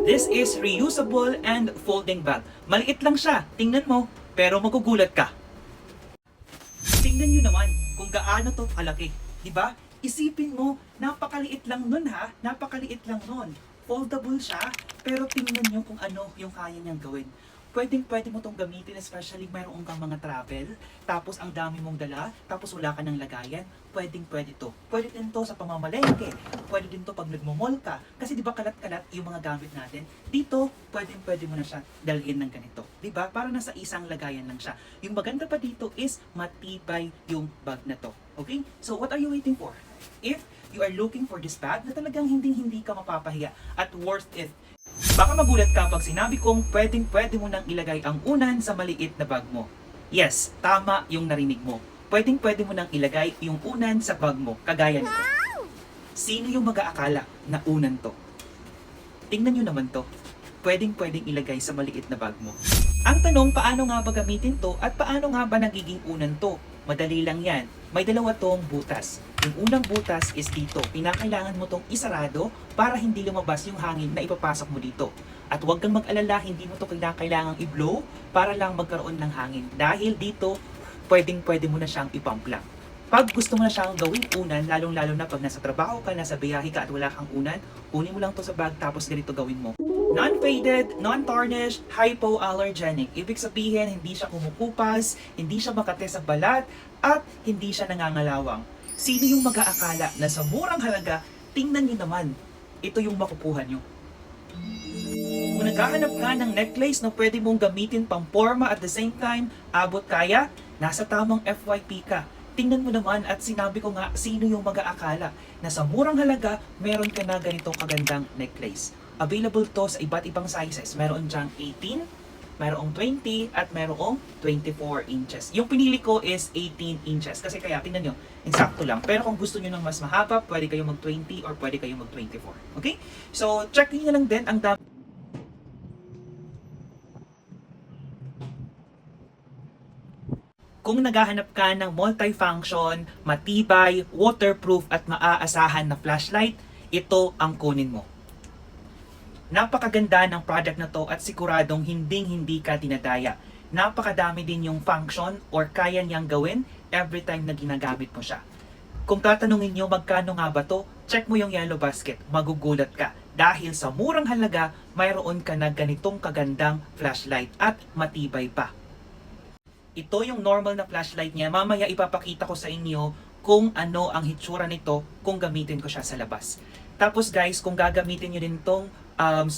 This is reusable and folding bag. Maliit lang siya, tingnan mo, pero magugulat ka. Tingnan nyo naman kung gaano to kalaki, di ba? Isipin mo, napakaliit lang nun ha, napakaliit lang nun. Foldable siya, pero tingnan nyo kung ano yung kaya niyang gawin. Pwede mo tong gamitin, especially mayroong kang mga travel, tapos ang dami mong dala, tapos wala ka ng lagayan, pwede to. Pwede din to sa pamamalengke, pwede din to pag nagmo-mall ka, kasi di ba kalat-kalat yung mga gamit natin, dito, pwede mo na siya dalhin ng ganito. Di ba? Para nasa isang lagayan lang siya. Yung maganda pa dito is matibay yung bag na to. Okay? So what are you waiting for? If you are looking for this bag na talagang hindi ka mapapahiya at worth it, baka magulat ka pag sinabi kong pwede mo nang ilagay ang unan sa maliit na bag mo. Yes, tama yung narinig mo. Pwede mo nang ilagay yung unan sa bag mo, kagaya nito. Sino yung mag-aakala na unan to? Tingnan nyo naman to. Pwedeng ilagay sa maliit na bag mo. Ang tanong, paano nga ba gamitin to at paano nga ba nagiging unan to? Madali lang yan. May dalawa tong butas. Yung unang butas is dito. Pinakailangan mo tong isarado para hindi lumabas yung hangin na ipapasok mo dito. At huwag kang mag-alala, hindi mo to kailangang i-blow para lang magkaroon ng hangin. Dahil dito, pwede mo na siyang ipump lang. Pag gusto mo na siyang gawing unan, lalong-lalo na pag nasa trabaho ka, nasa biyahe ka at wala kang unan, kunin mo lang to sa bag tapos ganito gawin mo. Non-faded, non-tarnished, hypoallergenic. Ibig sabihin, hindi siya kumukupas, hindi siya makate sa balat, at hindi siya nangangalawang. Sino yung mag-aakala na sa murang halaga, tingnan nyo naman, ito yung makukuha nyo. Kung naghahanap ka ng necklace na pwede mong gamitin pang forma at the same time, abot kaya, nasa tamang FYP ka. Tingnan mo naman at sinabi ko nga sino yung mag-aakala na sa murang halaga meron ka na ganitong kagandang necklace. Available to sa iba't ibang sizes. Meron dyang 18, merong 20 at merong 24 inches. Yung pinili ko is 18 inches kasi kaya tingnan nyo, eksakto lang. Pero kung gusto nyo ng mas mahaba, pwede kayo mag-20 or pwede kayo mag-24. Okay? So check nyo lang din ang dami. Kung naghahanap ka ng multifunction, matibay, waterproof at maaasahan na flashlight, ito ang kunin mo. Napakaganda ng product na to at siguradong hindi ka dinadaya. Napakadami din yung function or kaya niyang gawin every time na ginagamit mo siya. Kung tatanungin nyo magkano nga ba to, check mo yung yellow basket, magugulat ka. Dahil sa murang halaga, mayroon ka na ganitong kagandang flashlight at matibay pa. Ito yung normal na flashlight niya. Mamaya ipapakita ko sa inyo kung ano ang hitsura nito kung gamitin ko siya sa labas. Tapos guys, kung gagamitin nyo din tong strobe